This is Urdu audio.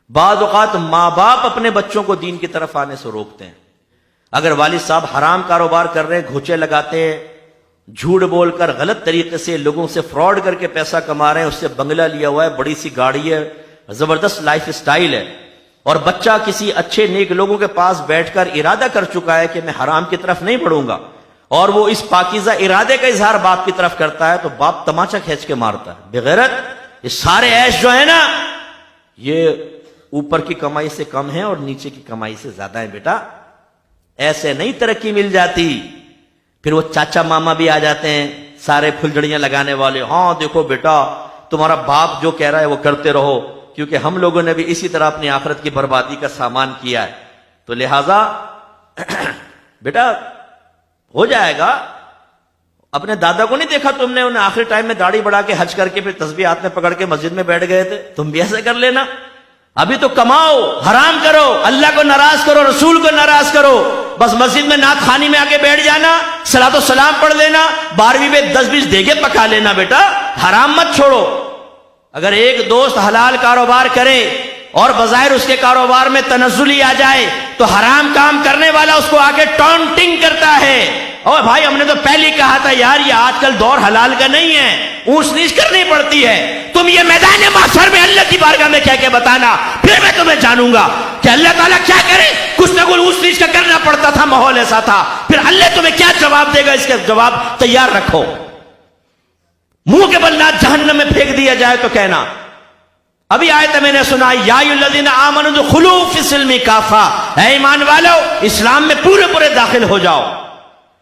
بعض اوقات ماں باپ اپنے بچوں کو دین کی طرف آنے سے روکتے ہیں. اگر والد صاحب حرام کاروبار کر رہے ہیں، گھوچے لگاتے ہیں، جھوٹ بول کر غلط طریقے سے لوگوں سے فراڈ کر کے پیسہ کما رہے ہیں، اس سے بنگلہ لیا ہوا ہے، بڑی سی گاڑی ہے، زبردست لائف سٹائل ہے، اور بچہ کسی اچھے نیک لوگوں کے پاس بیٹھ کر ارادہ کر چکا ہے کہ میں حرام کی طرف نہیں بڑھوں گا، اور وہ اس پاکیزہ ارادے کا اظہار باپ کی طرف کرتا ہے، تو باپ تماچا کھینچ کے مارتا ہے. بغیرت، یہ سارے عیش جو ہے نا، یہ اوپر کی کمائی سے کم ہے اور نیچے کی کمائی سے زیادہ ہے بیٹا. ایسے نہیں ترقی مل جاتی. پھر وہ چاچا ماما بھی آ جاتے ہیں، سارے پھلجڑیاں لگانے والے. ہاں دیکھو بیٹا، تمہارا باپ جو کہہ رہا ہے وہ کرتے رہو، کیونکہ ہم لوگوں نے بھی اسی طرح اپنی آخرت کی بربادی کا سامان کیا ہے. تو لہذا بیٹا ہو جائے گا. اپنے دادا کو نہیں دیکھا تم نے، انہیں آخری ٹائم میں داڑھی بڑھا کے حج کر کے پھر تسبیح ہاتھ میں پکڑ کے مسجد میں بیٹھ گئے تھے؟ تم بھی ایسے کر لینا. ابھی تو کماؤ، حرام کرو، اللہ کو ناراض کرو، رسول کو ناراض کرو. بس مسجد میں نعت خوانی میں آ کے بیٹھ جانا، صلاۃ و سلام پڑھ لینا، 12ویں میں 10-20 دیگے پکا لینا. بیٹا حرام مت چھوڑو. اگر ایک دوست حلال کاروبار کرے اور بظاہر اس کے کاروبار میں تنزلی آ جائے تو حرام کام کرنے والا اس کو آگے ٹانٹنگ کرتا ہے. اور بھائی ہم نے تو پہلے کہا تھا یار، یہ آج کل دور حلال کا نہیں ہے، اونچ نیچ کرنی پڑتی ہے. تم یہ میدان محشر میں اللہ کی بارگاہ میں کہہ کے بتانا، پھر میں تمہیں جانوں گا کہ اللہ تعالیٰ کیا کرے. کچھ نہ کچھ اونچ نیچ کا کرنا پڑتا تھا، ماحول ایسا تھا. پھر اللہ تمہیں کیا جواب دے گا، اس کا جواب تیار رکھو. منہ کے بل نہ جہنم میں پھینک دیا جائے تو کہنا. ابھی آیت میں نے سنا، یا ایھا الذین آمنوا ادخلوا فی السلم کافہ، اے ایمان والو اسلام میں پورے داخل ہو جاؤ.